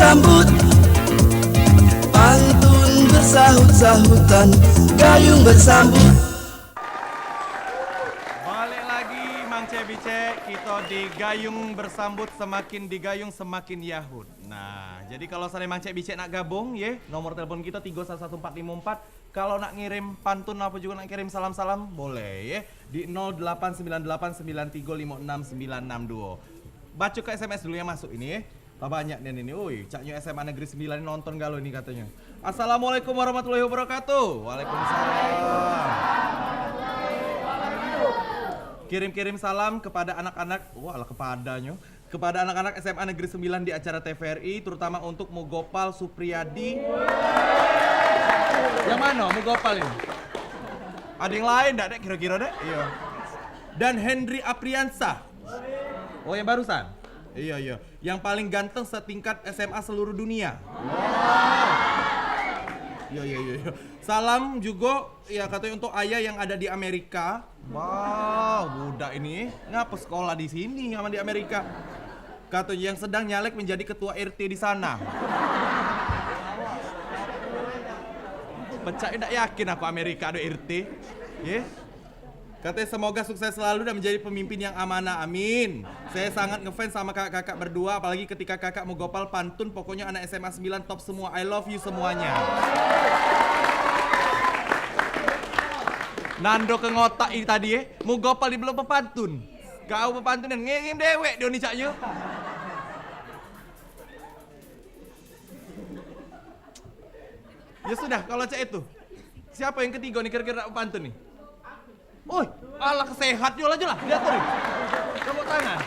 bersambut, pantun bersahut-sahutan, gayung bersambut. Balik lagi Mang Cebice, kita digayung bersambut, semakin digayung semakin yahut. Nah, jadi kalau saya Mang Cebice nak gabung, ya, nomor telepon kita 311454. Kalau nak ngirim pantun apa juga nak kirim salam-salam, boleh ya, di 089893566962. Baca ke SMS dulu yang masuk ini ya. Tak banyak nih ini. Woi, Caknya SMA Negeri 9 nonton galau ini katanya. Assalamualaikum warahmatullahi wabarakatuh. Waalaikumsalam. Kirim-kirim salam kepada anak-anak, kepada anak-anak SMA Negeri 9 di acara TVRI, terutama untuk Mugopal Supriyadi. Yang mana Mugopal ini? Ada yang lain enggak, Dek? Kira-kira, Dek? Iya. Dan Hendri Apriansah. Oh, yang barusan? Iya. Yang paling ganteng setingkat SMA seluruh dunia. Wow. Iya. Salam juga ya katanya untuk ayah yang ada di Amerika. Wow, budak ini ngapa sekolah di sini sama di Amerika? Katanya yang sedang nyalek menjadi ketua RT di sana. Pecah, tidak yakin aku Amerika ada RT. Ya. Katanya semoga sukses selalu dan menjadi pemimpin yang amanah, amin. Saya sangat ngefans sama kakak-kakak berdua, apalagi ketika kakak Mugopal pantun, pokoknya anak SMA 9 top semua, I love you semuanya. Nando ke ngotak ini tadi ya, Mugopal di belum pepantun. Kau pepantun dan ngirim dewek dia ni caknya. Ya sudah, kalau cak itu. Siapa yang ketiga nih kira-kira nak pantun nih? Oi, ala kesehat jual aja lah, lihat tuh nih. Tepuk tangan.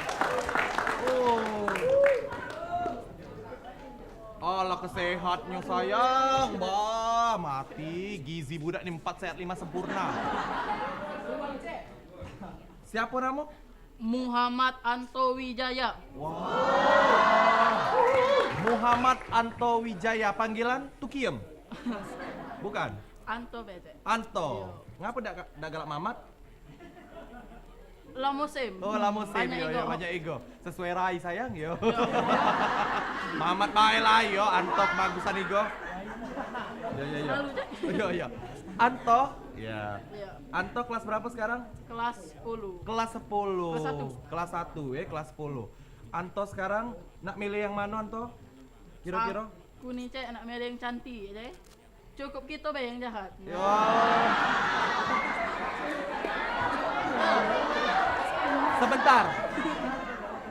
Oh. Ala kesehatnya sayang, bah mati. Gizi budak nih 4 sehat 5 sempurna. Siapa namamu? Muhammad Anto Wijaya. Wow. Muhammad Anto Wijaya, panggilan Tukiem? Bukan? Anto bete. Anto. Ngapa dak galak Mamat? Lamusim. Oh, lamusim. Banyak Yo, banyak ego. Sesuai rai sayang yo. Mamat bae lah yo, Anto bagusan ego. Yo. Anto? Ya. Anto kelas berapa sekarang? Kelas 10. Kelas 10. Kelas 1. Kelas 10. Anto sekarang nak milih yang mana Anto? Kira-kira? Aku nih cek nak milih yang cantik aja. Cukup kita bayang jahat. Yo. Sebentar.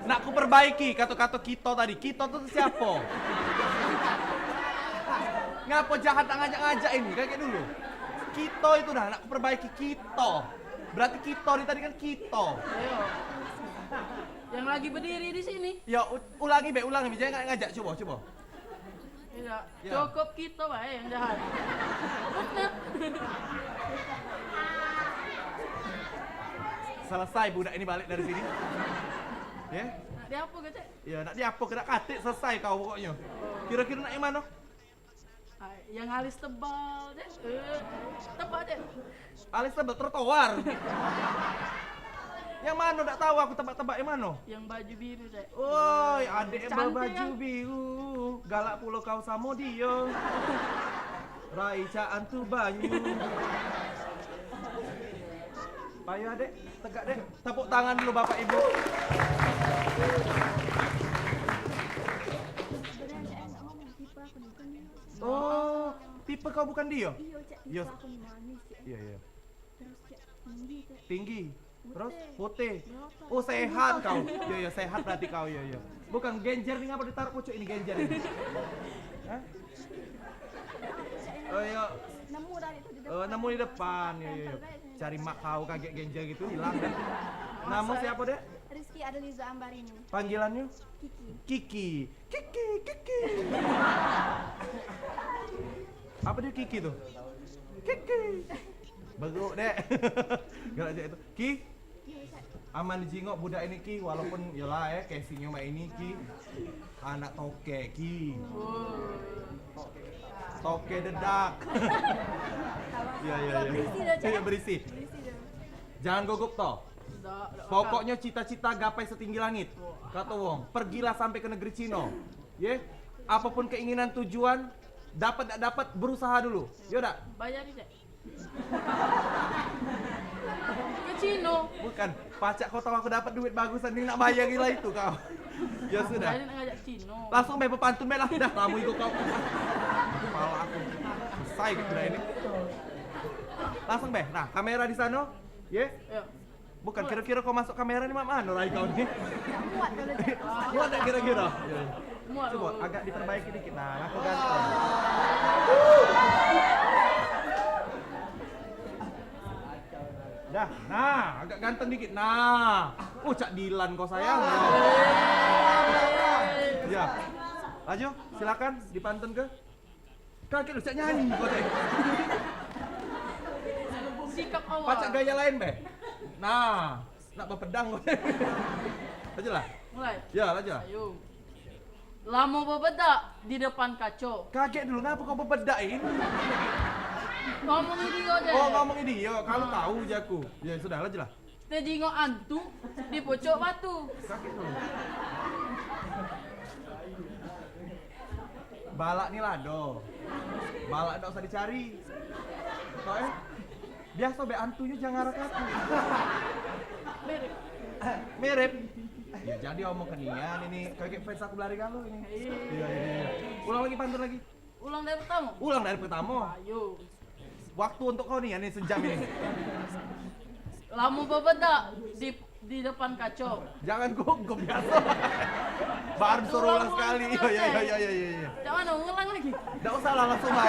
Nak ku perbaiki kata-kata kita tadi. Kita tuh siapa? Ngapa jahat ngajak-ngajak ini? Kayak dulu. Kita itu dah nak ku perbaiki kita. Berarti kita ini tadi kan kita. Ayo. Yang lagi berdiri di sini. Ya ulangi jangan ngajak coba. Tidak. Ya. Cukup kita bayang jahat. Selesai budak ini balik dari sini. Ya? Nak dia apa ke cek? Ya nak diapa kena katik selesai kau pokoknya. Kira-kira nak yang mana? Yang alis tebal cek. Tebal cek. Alis tebal trotoar. Yang mana tak tahu aku tebak-tebak yang mana? Yang baju biru cek. Woi, adik yang Cantik berbaju ya? biru, galak pula kau sama dia. Raica antu banyu. Payo adek, tegak dek. Tepuk tangan dulu bapak ibu. Oh, tipe kau bukan dia? Iya, Iya. Cak. Tipe aku ni manis, Cak. Iya. Terus Cak, tinggi, Cak. Tinggi. Terus Putih. putih. Oh sehat kau. Iya sehat berarti kau iya. Bukan genjer nih ngapa ditaruh pucuk ini genjer ini? Hah? Oh iya. Nemu tadi tu di depan. Oh, nemu di depan. Iya. Cari mak kau kaget genjer gitu hilang deh. Nama siapa dek? Rizky Adeliza Ambarini. Panggilannya? Kiki. Kiki. Apa dia Kiki tuh? Kiki. Beguk dek. Galak cak itu. Ki. Aman dijingok budak ini Ki, walaupun yalah casingnya mak ini Ki. Anak toke Ki. Toke dedak. Iya. Berisi dah, Cak. Iya berisi. Berisi dah. Jangan gugup toh. Pokoknya cita-cita gapai setinggi langit. Kata wong, pergilah sampai ke negeri Cina. Ye. apapun keinginan tujuan, dapat tak dapat berusaha dulu. Yaudah. Bayar ni, Cek. Ke Cino. Bukan, pacak kau tahu aku dapat duit bagusan ni nak bayar gila itu kau. Ya sudah. Saya nak ngajak Cino. Langsung main pepantun main lah. Dah, kamu ikut kau. Malah aku. Selesai gitu dah ini. Langsung beh. Nah, kamera di sana. Ye? Ya. Bukan, kira-kira kau masuk kamera ni mana Rai kau ni? Muat kalau Cek. Muat tak kira-kira? Muat Coba lu. agak diperbaiki dikit. Nah, aku ganteng. Dah, nah, agak ganteng dikit. Nah, Cak Dilan kau sayang. Ya, Laju, silakan dipantun ke. Kaget lu Cak nyanyi kau teh. Sikap awal. Pacak gaya lain beh. Nah, nak berpedang kau. Laju lah. Mulai. Ya, laju lah. Ayo. Lama berbedak di depan kacau. Kaget dulu, ngapa kau berbedain? Ngomong dia je. Oh, ngomongin dia. Kalau tahu je aku. Ya, sudah, laju lah. Kita jenguk hantu di pocok batu. Kaget dulu. Balak ni lado. Balak tak usah dicari. Kau biasa be hantunya jangan arah aku. Mirip. Mirip. Ya jadi omong kenian ini. Kaget fans aku belari kalau ini. Iya. Ulang lagi pantun lagi. Ulang dari pertama. Ulang dari pertama. Ayo. Waktu untuk kau nih, ini sejam ini. Lama berbedak di depan kacau. Jangan gugup biasa. Baru suruh ulang sekali. Iya. Macam mana? Ulang lagi. Tidak usah lah langsung lah.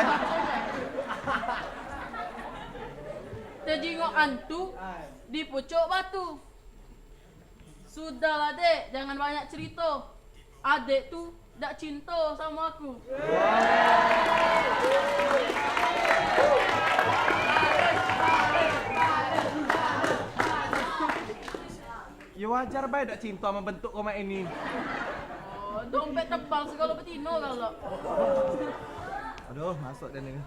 Kita jenguk hantu di pocok batu. Sudahlah dek, jangan banyak cerita. Adik tu tak cinta sama aku. Ya wajar baik tak cinta sama bentuk kau ini. Oh, dompet tebal segala betino kalau. Aduh, masuk dan ini.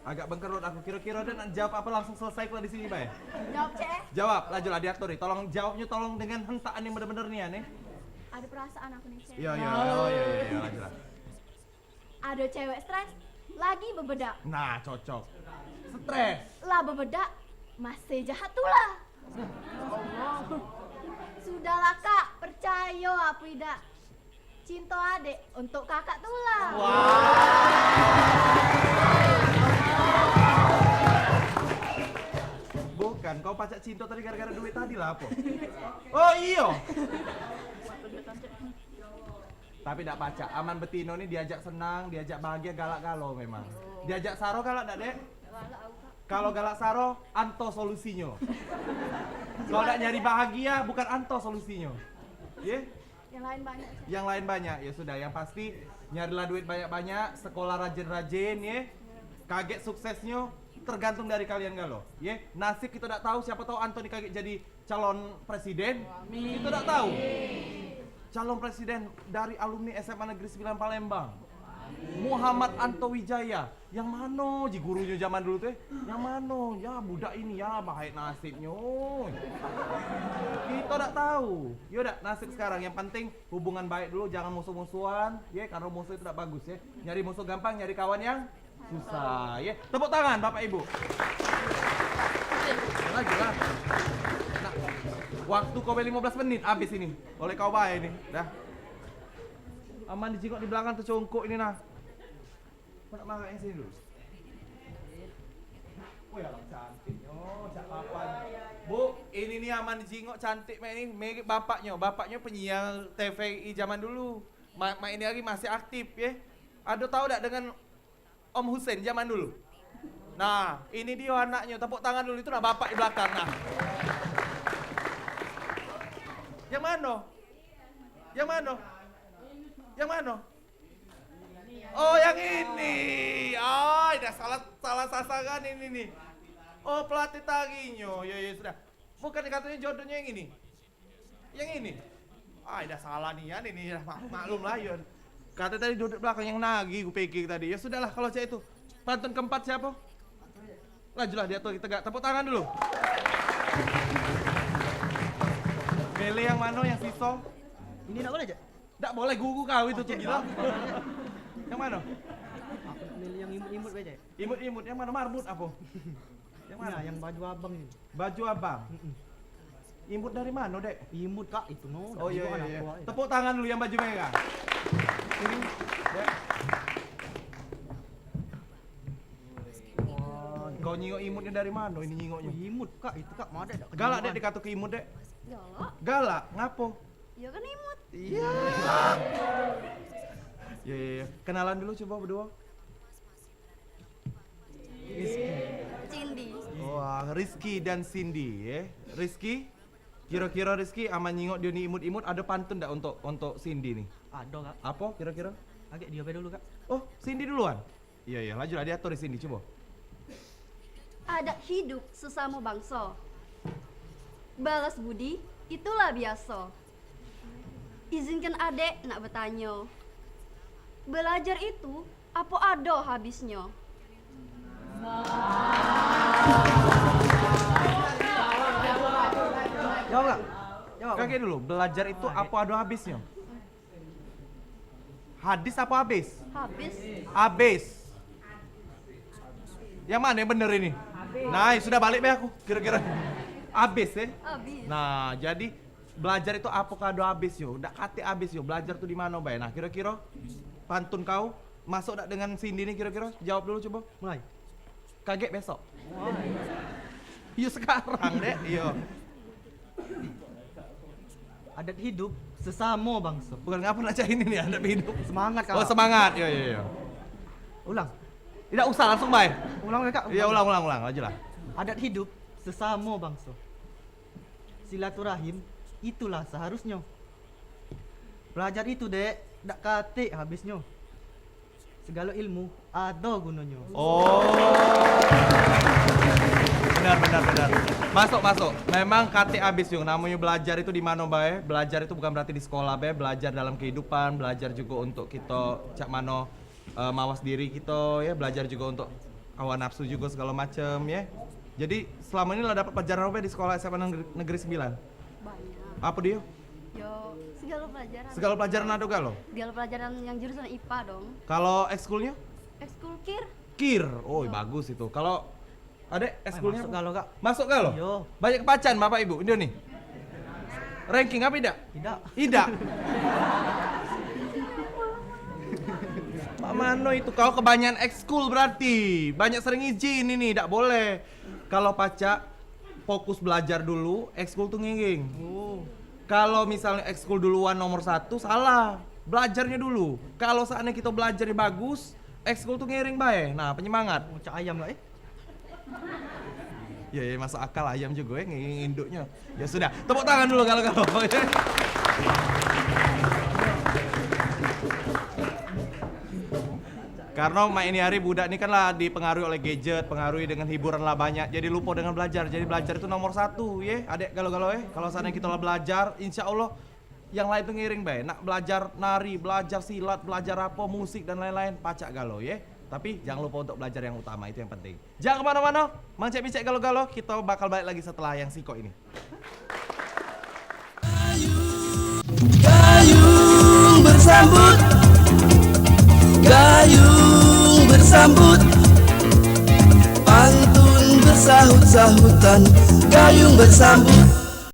Agak bengkerut aku. Kira-kira dia nak jawab apa langsung selesai kalau di sini, Bay? Jawab Cek. Jawab, lajulah diatur. Tolong jawabnya tolong dengan hentaan yang benar-benar nih aneh. Ada perasaan aku nih Cek. Iya, lajulah. Ada cewek stres, lagi berbedak. Nah, cocok. Stres. Lah berbedak, masih jahat tulah. Sudahlah kak, percaya apa tidak. Cinta adik untuk kakak tulah. Bukan, kau pacak cinta tadi gara-gara duit tadi lah apa? Oh iyo. Tapi tidak pacak, aman betino nih diajak senang, diajak bahagia, galak galau memang. Diajak saro galak tak dek? Kalau galak saro, anto solusinya. Kalau nak nyari bahagia, bukan anto solusinya. Ye? Yang lain banyak Cek. Yang lain banyak, ya sudah. Yang pasti nyarilah duit banyak-banyak, sekolah rajin-rajin, ye. Kaget suksesnya tergantung dari kalian galau, ye. Nasib kita tidak tahu, siapa tahu Antoni kaget jadi calon presiden. Kita tidak tahu. Calon presiden dari alumni SMA Negeri 9 Palembang. Muhammad Anto Wijaya. Yang mana ji gurunya zaman dulu teh? Yang mana? Ya budak ini ya baik nasibnya. Kita tak tahu. Yaudah nasib sekarang yang penting hubungan baik dulu, jangan musuh-musuhan, ya karena musuh itu tidak bagus ya. Nyari musuh gampang, nyari kawan yang susah ya. Tepuk tangan Bapak Ibu. Lagi lah. Nah, waktu kau 15 menit habis ini. Oleh kau baik ini. Dah. Aman dijengok di belakang tercongkok ini nah. Kau nak marah yang sini dulu. Wih, alam cantiknya, cak papan. Bu, ini nih Aman dijengok cantik mak ini, mirip bapaknya. Bapaknya penyiar TVI zaman dulu. Mak ini lagi masih aktif ya. Ada tahu tak dengan Om Hussein zaman dulu? Nah, ini dia anaknya. Tepuk tangan dulu itu nah bapak di belakang nah. Yang mana? Yang mana? Yang mana? Oh, yang ini. Ah, dah salah sasaran ini nih. Oh, pelatih tarinya. Ya sudah. Bukan katanya jodohnya yang ini. Yang ini. Ah, dah salah nih ya. Ini maklum lah ya. Kata tadi duduk belakang yang nagi gue pikir tadi. Ya sudahlah kalau saya itu. Pantun keempat siapa? Lajulah dia tuh tegak. Tepuk tangan dulu. Bele yang mana yang sisong? Ini nak mana aja? Nggak boleh gugu kau itu tuh gila. Yang mana? Aku milih yang imut-imut aja. Imut-imut yang mana? Marbut apa? Yang mana? Nah, yang baju abang ini. Baju abang. Imut dari mana, Dek? Imut kak itu no. Oh iya Anak iya. gua, Iya. Tepuk tangan dulu yang baju merah. Ini, Dek. Kau nyingok imutnya dari mana? Ini nyingoknya. Imut kak itu kak mau ada Galak Dek dikata ke imut, Dek. Galak. Galak, ngapo? Ya kan imut. Iya. Iya. Kenalan dulu coba berdua. Cindy. Wah, Rizky dan Cindy ya. Rizky, kira-kira Rizky ama nyingok dia nih imut-imut ada pantun enggak untuk Cindy nih? Ada kak. Apa kira-kira? Agak dia dulu kak. Oh, Cindy duluan. Iya, lanjut dia atur di Cindy coba. Adat hidup sesama bangsa. Balas budi itulah biasa. Izinkan adek nak bertanya. Belajar itu apa ada habisnya? Jawab kak. Jawab. Kakek dulu, belajar itu apa ada habisnya? Hadis apa habis? Habis. Habis. Yang mana yang bener ini? Nah, sudah balik be aku kira-kira. Habis ya? Habis. Nah, jadi belajar itu apa kado habis yo? Ndak kate habis yo. Belajar tuh di mana, Bay? Nah, kira-kira pantun kau masuk ndak dengan Cindy nih kira-kira? Jawab dulu coba. Mulai. Kaget besok. Iya sekarang, Dek. Iya. Adat hidup sesama bangsa. Bukan ngapa nak cari ini nih, ada hidup. Semangat kak. Oh, semangat. Iya. Ulang. Tidak usah langsung, Bay. Ulang ya kak. Iya, ulang. Lanjutlah. Adat hidup sesama bangsa. Silaturahim itulah seharusnya. Belajar itu dek, ndak kate habisnya. Segala ilmu ada gunanya. Oh. Benar. Masuk. Memang kate abis yung namanya belajar itu di mana, Bay? Belajar itu bukan berarti di sekolah, Bay. Belajar dalam kehidupan, belajar juga untuk kita cak mano mawas diri kita ya, belajar juga untuk hawa nafsu juga segala macam ya. Jadi selama ini lo dapat pelajaran apa di sekolah SMA Negeri 9? Banyak. Apa dia? Yo, segala pelajaran. Segala pelajaran ada gak lo? Segala pelajaran yang jurusan IPA dong. Kalau ekskulnya? Ekskul kir. Kir. Oh, bagus itu. Kalau adek ekskulnya Masuk apa? kalau kak. Masuk gak lo? Iya. Banyak kepacan Bapak Ibu, Indo nih. Ranking apa tidak? Tidak. Tidak. Pak Mano itu kau kebanyakan ekskul berarti. Banyak sering izin ini, tidak boleh. Kalau pacak fokus belajar dulu, ekskul tuh ngenging. Oh. Kalau misalnya ekskul duluan nomor 1 salah. Belajarnya dulu. Kalau saatnya kita belajarnya bagus, ekskul tuh ngiring bae. Nah, penyemangat. Mau cak ayam gak Ya, masuk akal ayam juga ya ngingin induknya. Ya sudah, tepuk tangan dulu kalau. Karena mak ini hari budak ini kan lah dipengaruhi oleh gadget, pengaruhi dengan hiburan lah banyak, jadi lupa dengan belajar. Jadi belajar itu nomor 1 ya, adek galau-galau ya. Kalau sana kita lah belajar, insya Allah yang lain tuh ngiring bae. Nak belajar nari, belajar silat, belajar apa, musik dan lain-lain, pacak galau ya. Tapi jangan lupa untuk belajar yang utama, itu yang penting. Jangan kemana-mana, Mang Cek Bicek galau-galau, kita bakal balik lagi setelah yang siko ini. Gayung bersambut, gayung bersambut, pantun bersahut-sahutan, gayung bersambut.